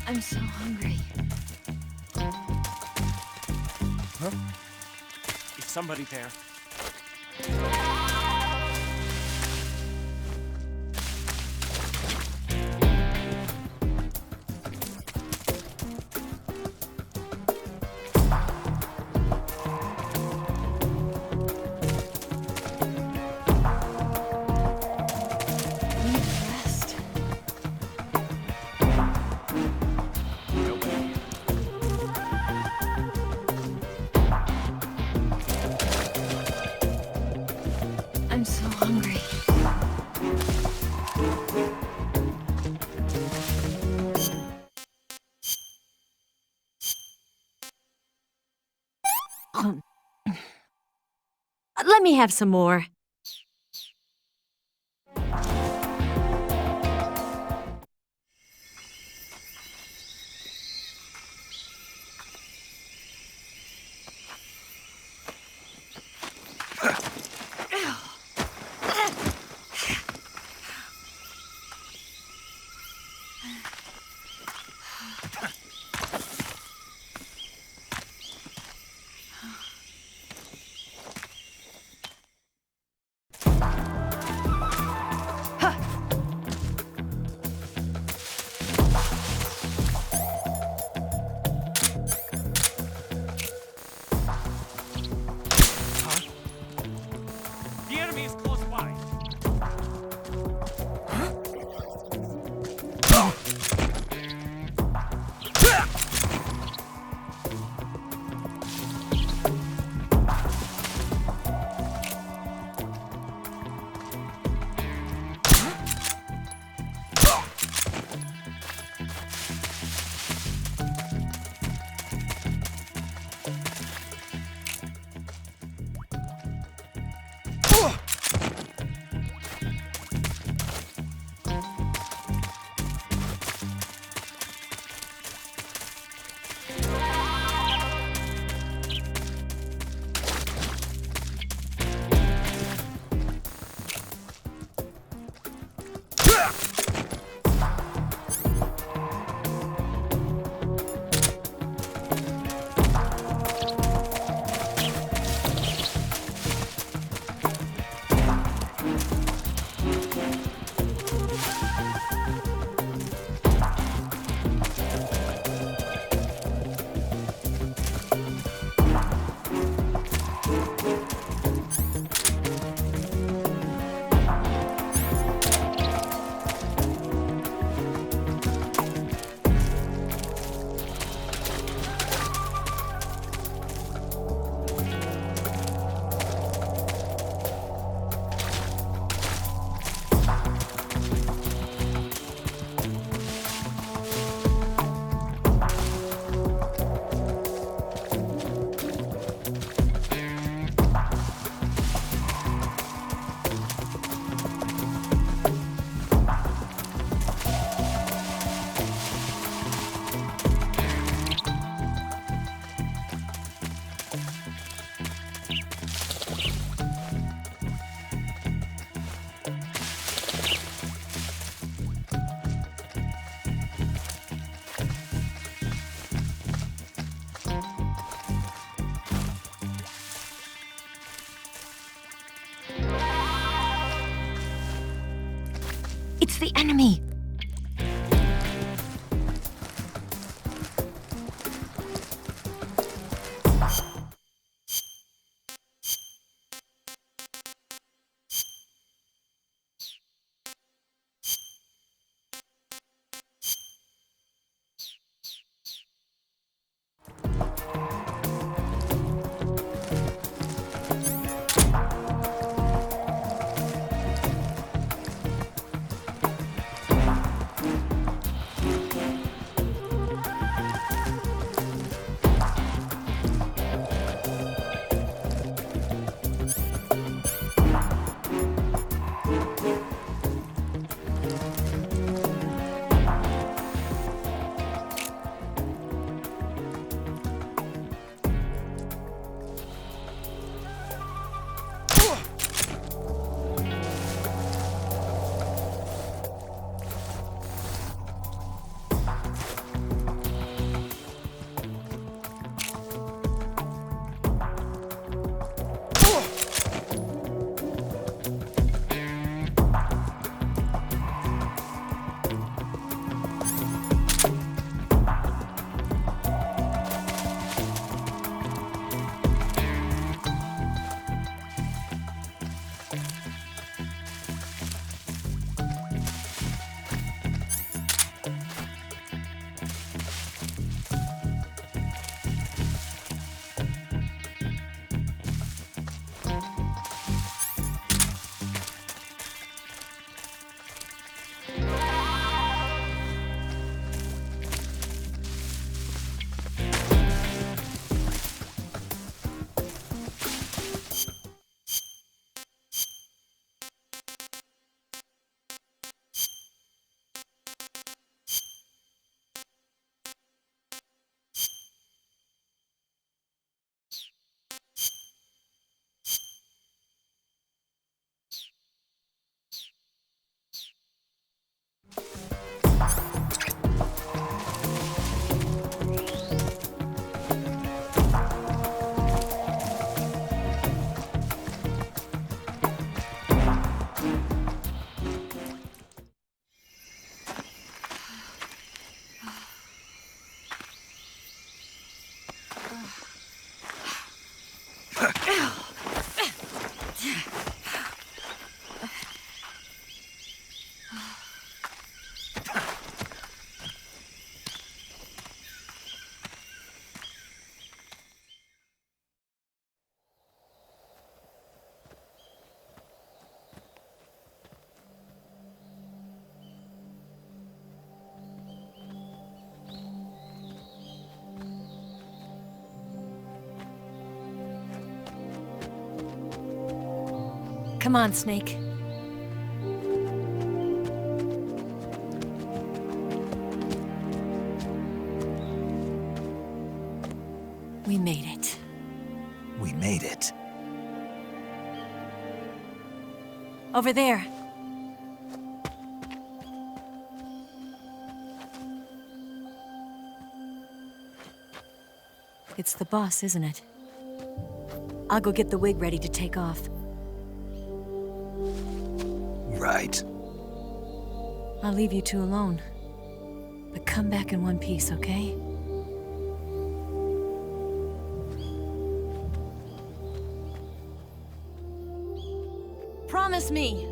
I'm so hungry. Huh? Is somebody there? I need rest. Nobody. I'm so hungry. Let me have some more. The enemy is close by. It's the enemy. Come on, Snake. We made it. We made it. Over there. It's the boss, isn't it? I'll go get the wig ready to take off. Right. I'll leave you two alone. But come back in one piece, okay? Promise me!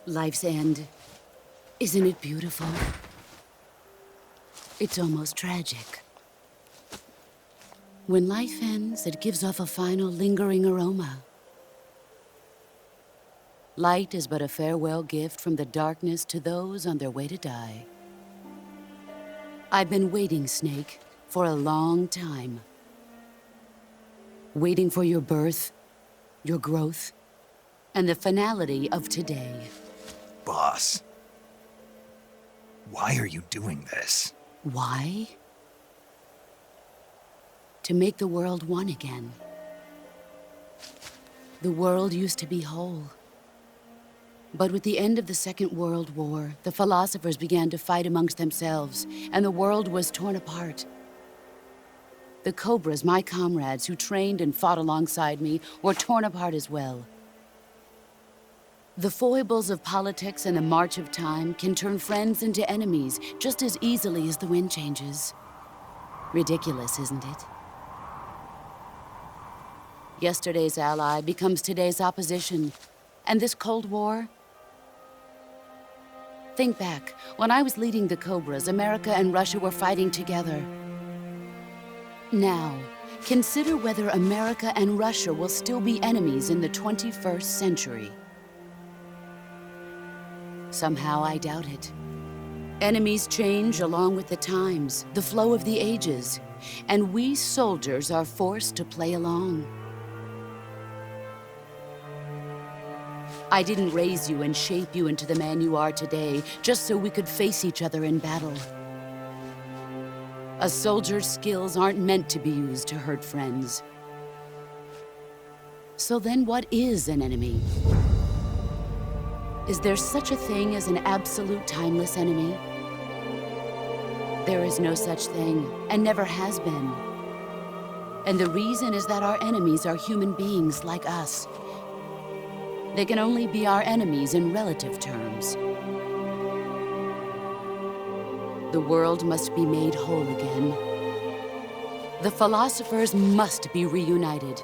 Life's end. Isn't it beautiful? It's almost tragic. When life ends, it gives off a final lingering aroma. Light is but a farewell gift from the darkness to those on their way to die. I've been waiting, Snake, for a long time. Waiting for your birth, your growth, and the finality of today. Boss. Why are you doing this? Why? To make the world one again. The world used to be whole. But with the end of the Second World War, the philosophers began to fight amongst themselves, and the world was torn apart. The Cobras, my comrades who trained and fought alongside me, were torn apart as well. The foibles of politics and the march of time can turn friends into enemies just as easily as the wind changes. Ridiculous, isn't it? Yesterday's ally becomes today's opposition. And this Cold War? Think back. When I was leading the Cobras, America and Russia were fighting together. Now, consider whether America and Russia will still be enemies in the 21st century. Somehow I doubt it. Enemies change along with the times, the flow of the ages, and we soldiers are forced to play along. I didn't raise you and shape you into the man you are today just so we could face each other in battle. A soldier's skills aren't meant to be used to hurt friends. So then what is an enemy? Is there such a thing as an absolute timeless enemy? There is no such thing, and never has been. And the reason is that our enemies are human beings like us. They can only be our enemies in relative terms. The world must be made whole again. The philosophers must be reunited.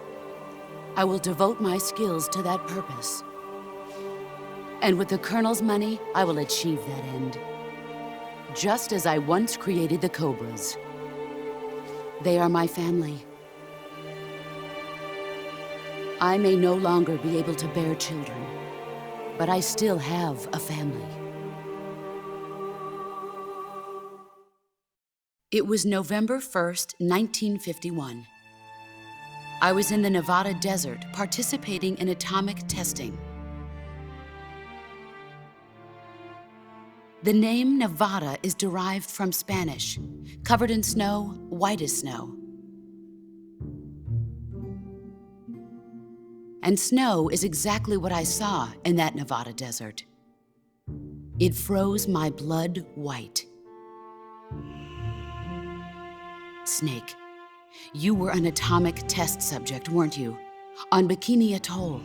I will devote my skills to that purpose. And with the Colonel's money, I will achieve that end. Just as I once created the Cobras. They are my family. I may no longer be able to bear children, but I still have a family. It was November 1st, 1951. I was in the Nevada desert participating in atomic testing. The name Nevada is derived from Spanish, covered in snow, white as snow. And snow is exactly what I saw in that Nevada desert. It froze my blood white. Snake, you were an atomic test subject, weren't you? On Bikini Atoll.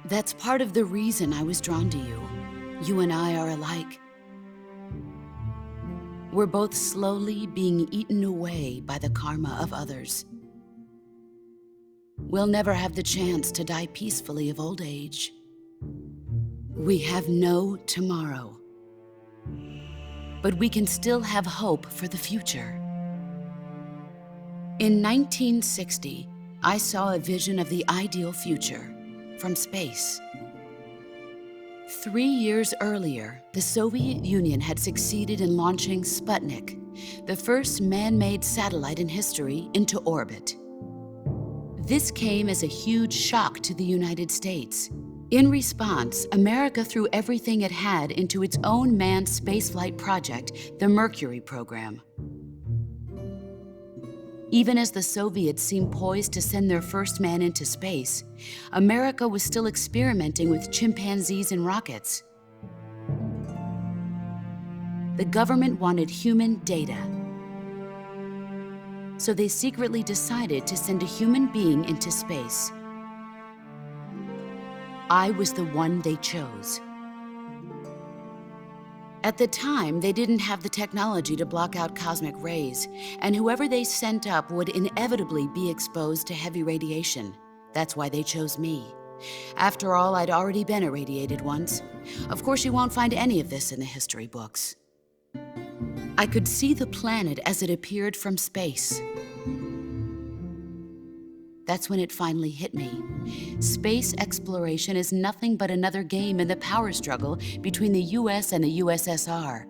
That's part of the reason I was drawn to you. You and I are alike. We're both slowly being eaten away by the karma of others. we'll never have the chance to die peacefully of old age. We have no tomorrow. But we can still have hope for the future. In 1960, I saw a vision of the ideal future from space. 3 years earlier, the Soviet Union had succeeded in launching Sputnik, the first man-made satellite in history, into orbit. This came as a huge shock to the United States. In response, America threw everything it had into its own manned spaceflight project, the Mercury program. Even as the Soviets seemed poised to send their first man into space, America was still experimenting with chimpanzees and rockets. The government wanted human data. So they secretly decided to send a human being into space. I was the one they chose. At the time, they didn't have the technology to block out cosmic rays, and whoever they sent up would inevitably be exposed to heavy radiation. That's why they chose me. After all, I'd already been irradiated once. Of course, you won't find any of this in the history books. I could see the planet as it appeared from space. That's when it finally hit me. Space exploration is nothing but another game in the power struggle between the US and the USSR.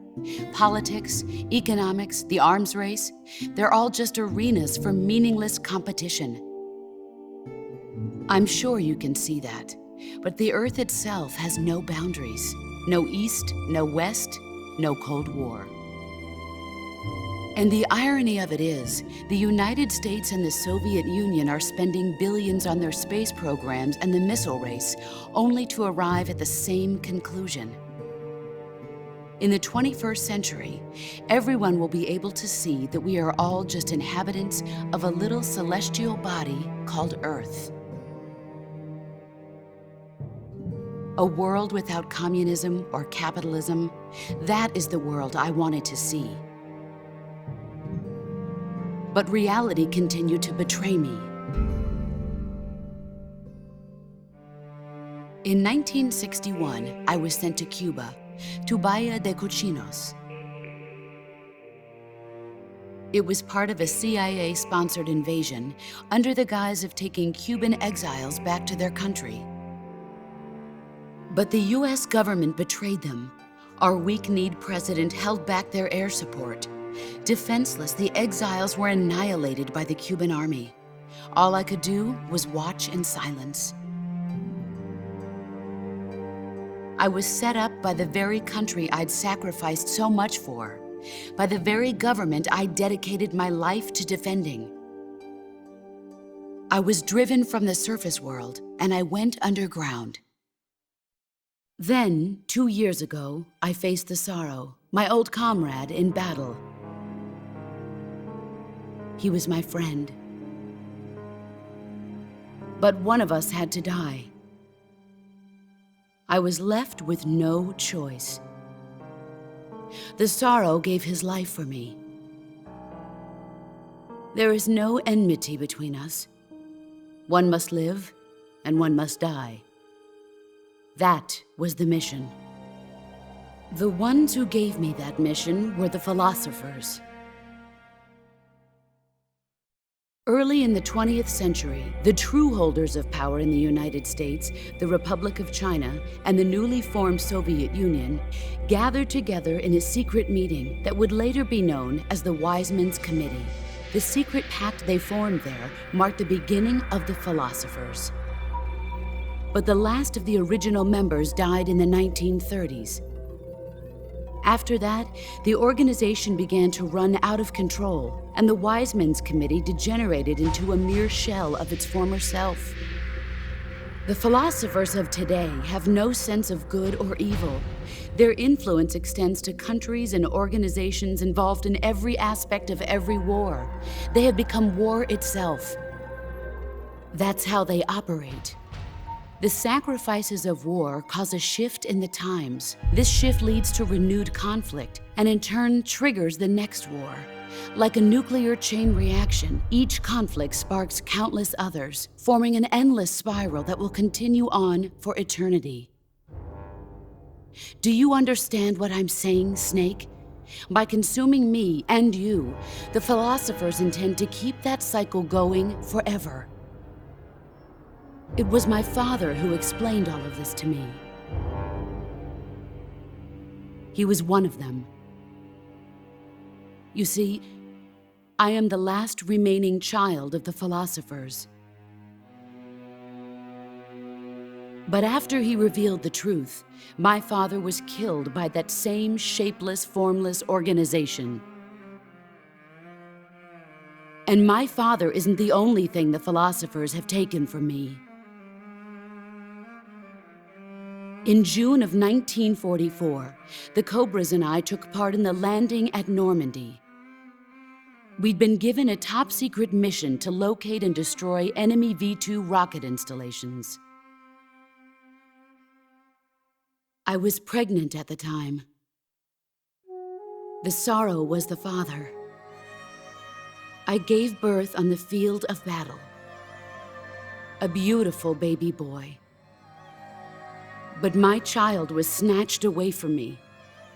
Politics, economics, the arms race, they're all just arenas for meaningless competition. I'm sure you can see that, but the Earth itself has no boundaries. No East, no West, no Cold War. And the irony of it is, the United States and the Soviet Union are spending billions on their space programs and the missile race, only to arrive at the same conclusion. In the 21st century, everyone will be able to see that we are all just inhabitants of a little celestial body called Earth. A world without communism or capitalism, that is the world I wanted to see. But reality continued to betray me. In 1961, I was sent to Cuba, to Bahia de Cochinos. It was part of a CIA-sponsored invasion under the guise of taking Cuban exiles back to their country. But the US government betrayed them. Our weak-kneed president held back their air support. Defenseless, the exiles were annihilated by the Cuban army. All I could do was watch in silence. I was set up by the very country I'd sacrificed so much for, by the very government I dedicated my life to defending. I was driven from the surface world, and I went underground. Then, 2 years ago, I faced the sorrow, my old comrade in battle. He was my friend. But one of us had to die. I was left with no choice. The sorrow gave his life for me. There is no enmity between us. One must live, and one must die. That was the mission. The ones who gave me that mission were the philosophers. Early in the 20th century, the true holders of power in the United States, the Republic of China, and the newly formed Soviet Union gathered together in a secret meeting that would later be known as the Wise Men's Committee. The secret pact they formed there marked the beginning of the philosophers. But the last of the original members died in the 1930s. After that, the organization began to run out of control, and the Wise Men's Committee degenerated into a mere shell of its former self. The philosophers of today have no sense of good or evil. Their influence extends to countries and organizations involved in every aspect of every war. They have become war itself. That's how they operate. The sacrifices of war cause a shift in the times. This shift leads to renewed conflict, and in turn triggers the next war. Like a nuclear chain reaction, each conflict sparks countless others, forming an endless spiral that will continue on for eternity. Do you understand what I'm saying, Snake? By consuming me and you, the philosophers intend to keep that cycle going forever. It was my father who explained all of this to me. He was one of them. You see, I am the last remaining child of the philosophers. But after he revealed the truth, my father was killed by that same shapeless, formless organization. And my father isn't the only thing the philosophers have taken from me. In June of 1944, the Cobras and I took part in the landing at Normandy. We'd been given a top-secret mission to locate and destroy enemy V-2 rocket installations. I was pregnant at the time. The sorrow was the father. I gave birth on the field of battle. A beautiful baby boy. But my child was snatched away from me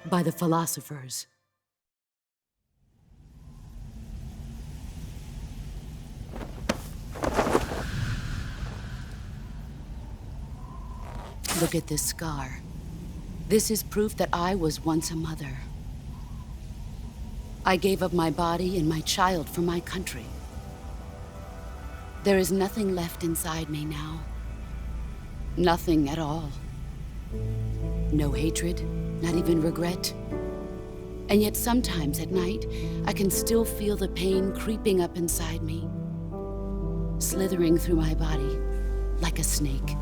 by the philosophers. Look at this scar. This is proof that I was once a mother. I gave up my body and my child for my country. There is nothing left inside me now. Nothing at all. No hatred, not even regret. And yet sometimes at night, I can still feel the pain creeping up inside me, slithering through my body like a snake.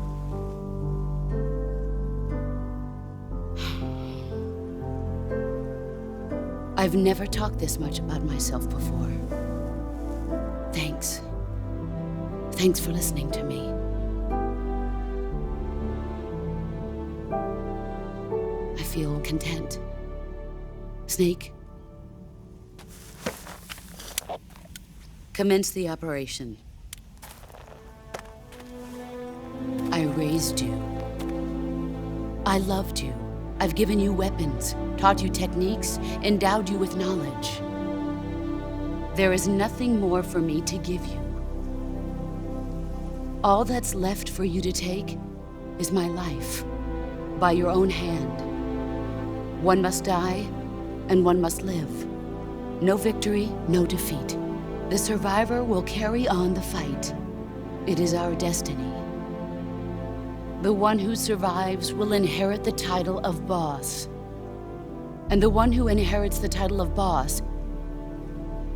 I've never talked this much about myself before. Thanks. Thanks for listening to me. I feel content. Snake, commence the operation. I raised you. I loved you. I've given you weapons, taught you techniques, endowed you with knowledge. There is nothing more for me to give you. All that's left for you to take is my life, by your own hand. One must die, and one must live. No victory, no defeat. The survivor will carry on the fight. It is our destiny. The one who survives will inherit the title of boss. And the one who inherits the title of boss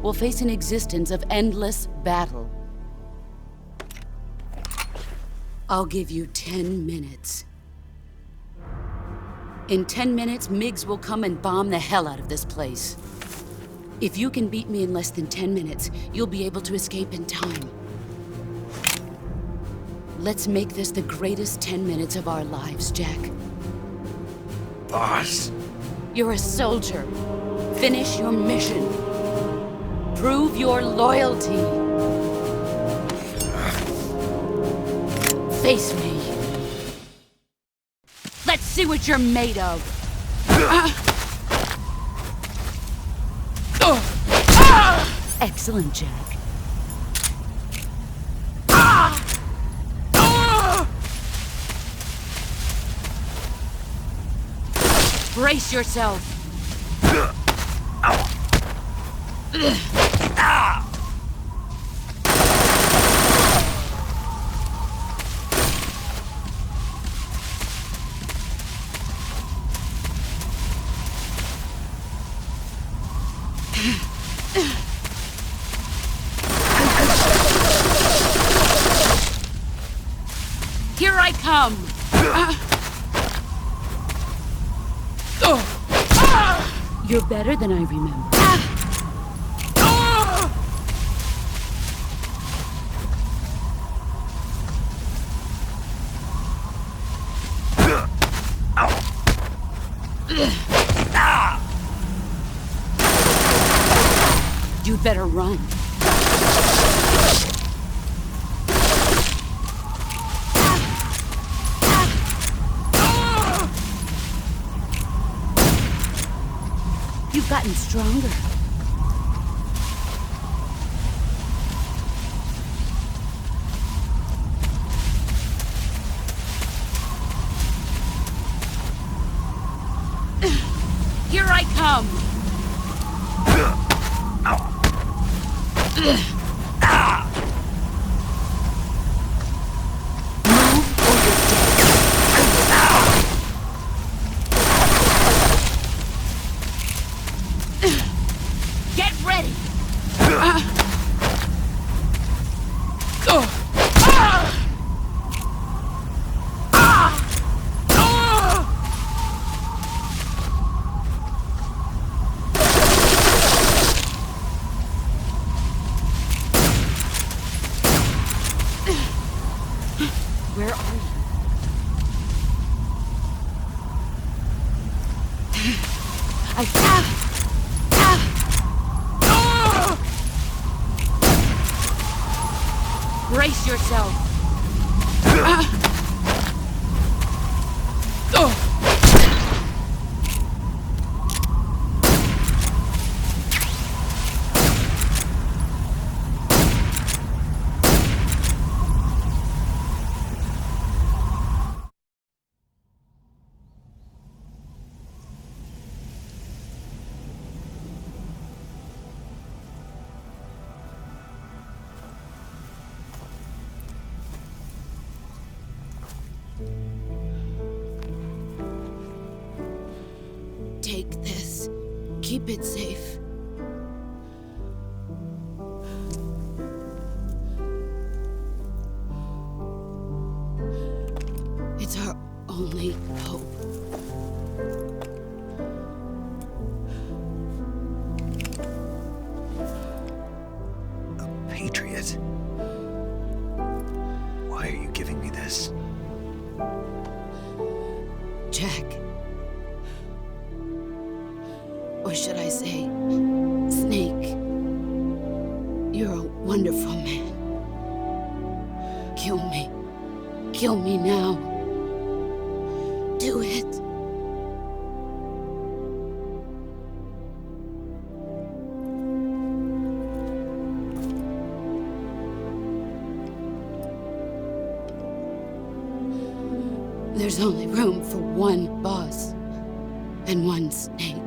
will face an existence of endless battle. I'll give you 10 minutes. In 10 minutes, MiGs will come and bomb the hell out of this place. If you can beat me in less than 10 minutes, you'll be able to escape in time. Let's make this the greatest 10 minutes of our lives, Jack. Boss? You're a soldier. Finish your mission. Prove your loyalty. Face me. Let's see what you're made of. Excellent, Jack. Brace yourself. Here I come. You're better than I remember. You'd better run. You've gotten stronger. Here I come! Get ready! Where are you? Brace yourself. Take this. Keep it safe. It's our only hope. A patriot? Why are you giving me this? Jack. Or should I say, Snake? You're a wonderful man. Kill me. Kill me now. Do it. There's only room for one boss and one snake.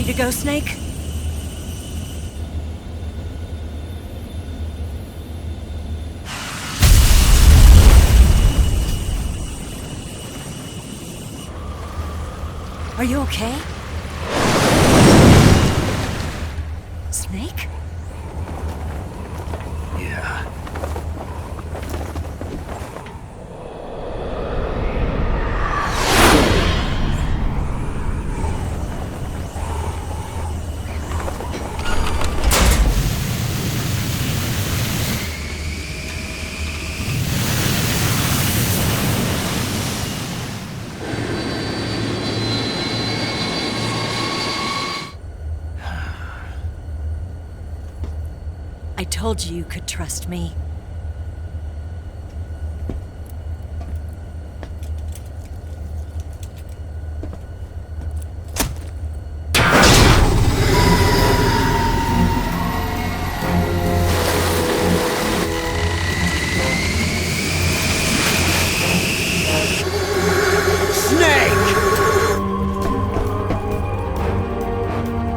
Ready to go, Snake? Are you okay? Snake? Yeah. I told you you could trust me. Snake!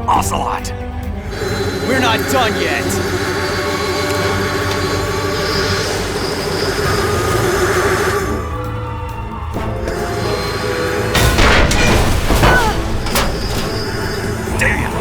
Ocelot! We're not done yet! Damn!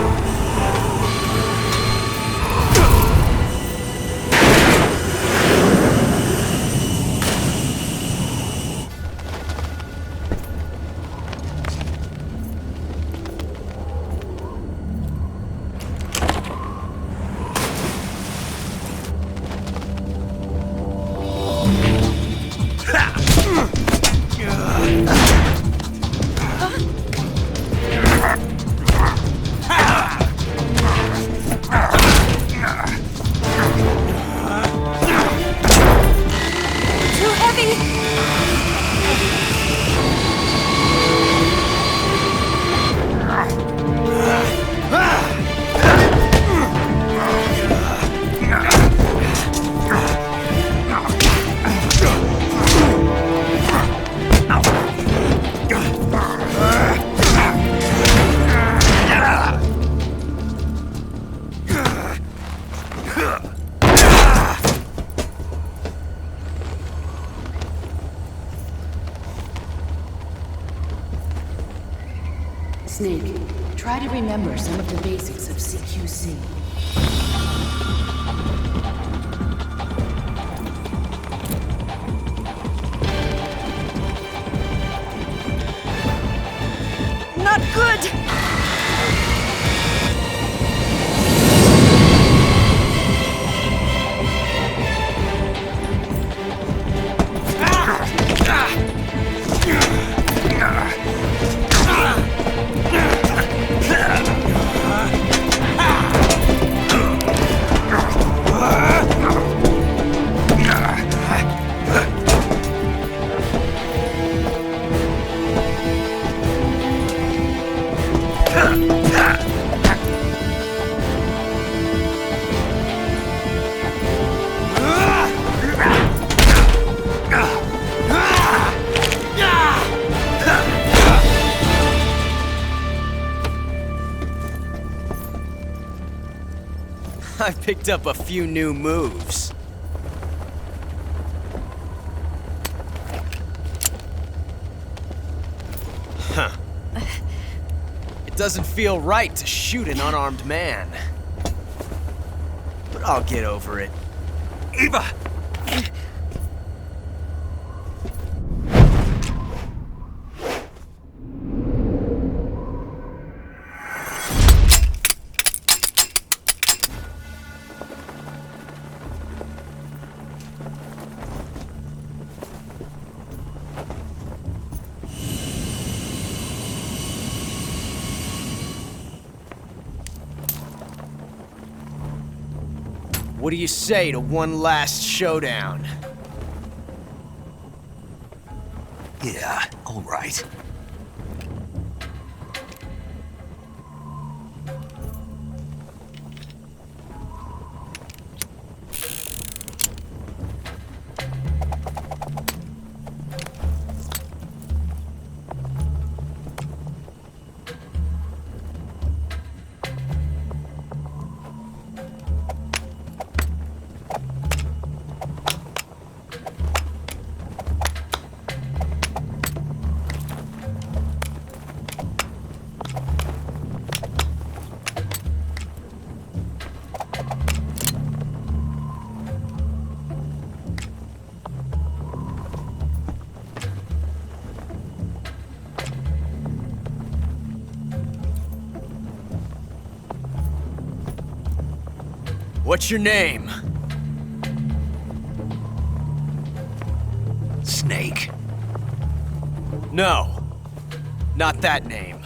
Too heavy! Snake, try to remember some of the basics of CQC. Not good! I picked up a few new moves. Huh. It doesn't feel right to shoot an unarmed man. But I'll get over it. Eva! What do you say to one last showdown? Yeah, all right. What's your name? Snake. No. Not that name.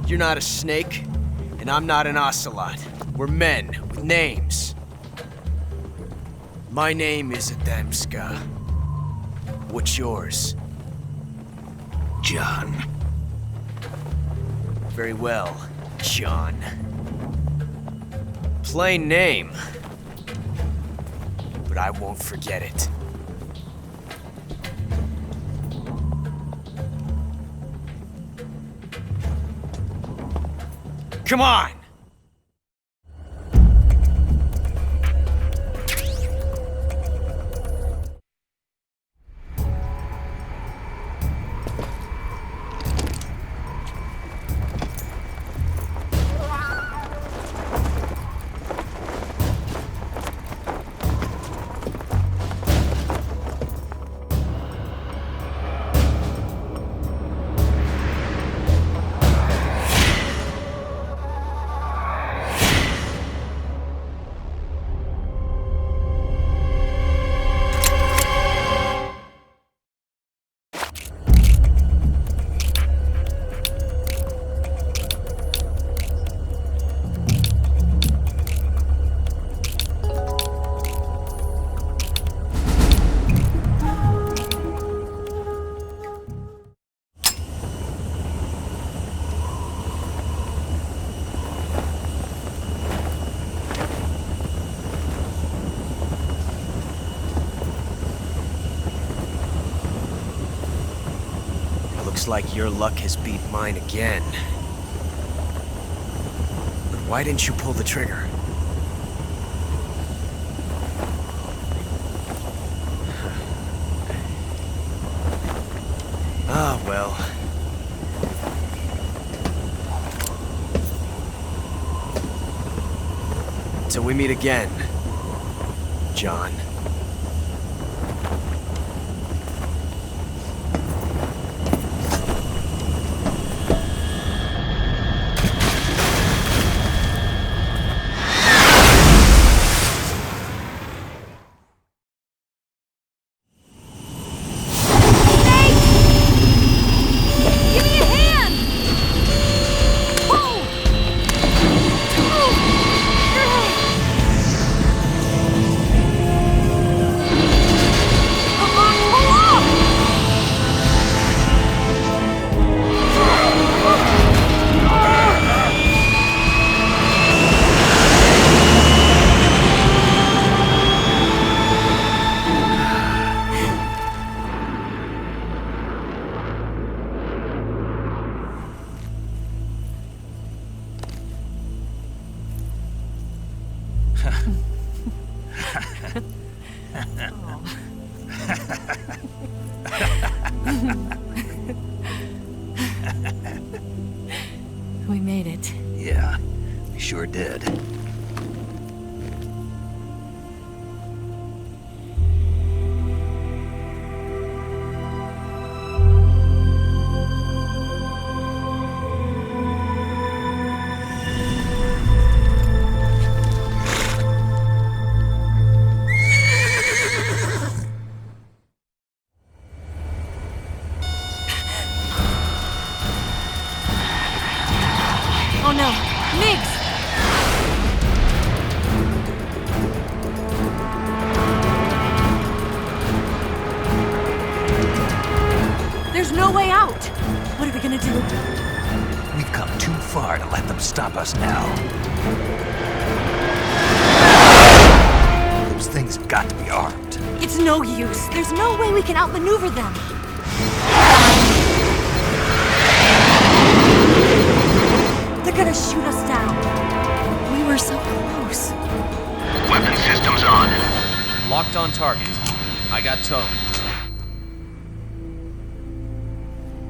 You're not a snake, and I'm not an ocelot. We're men with names. My name is Adamska. What's yours? John. Very well, John. Plain name. But I won't forget it. Come on! Looks like your luck has beat mine again. But why didn't you pull the trigger? Ah, well. Till we meet again, John. We made it. Yeah, we sure did. Oh no! Migs! There's no way out! What are we gonna do? We've come too far to let them stop us now. Those things have got to be armed. It's no use. There's no way we can outmaneuver them. They're gonna shoot us down. We were so close. Weapon systems on. Locked on target. I got towed.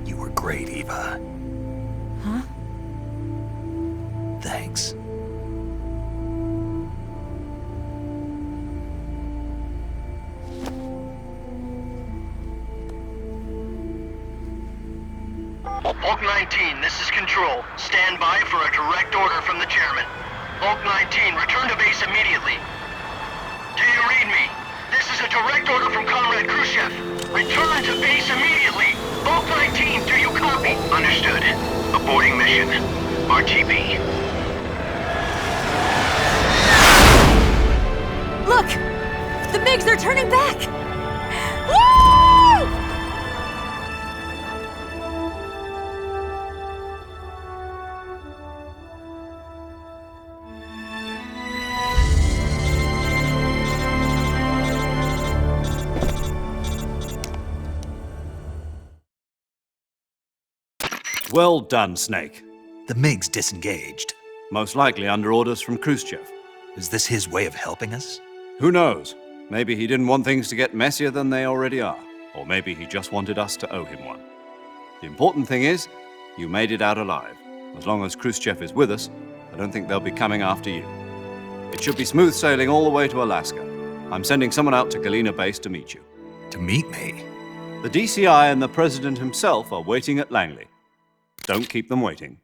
You were great, Eva. Huh? Thanks. Hulk 19, this is Control. Stand by for a direct order from the chairman. Bulk 19, return to base immediately. Do you read me? This is a direct order from Comrade Khrushchev. Return to base immediately! Bulk 19, do you copy? Understood. Aborting mission. RTB. Look! The MiGs are turning back! Woo! Well done, Snake. The MiG's disengaged. Most likely under orders from Khrushchev. Is this his way of helping us? Who knows? Maybe he didn't want things to get messier than they already are. Or maybe he just wanted us to owe him one. The important thing is, you made it out alive. As long as Khrushchev is with us, I don't think they'll be coming after you. It should be smooth sailing all the way to Alaska. I'm sending someone out to Galena Base to meet you. To meet me? The DCI and the President himself are waiting at Langley. Don't keep them waiting.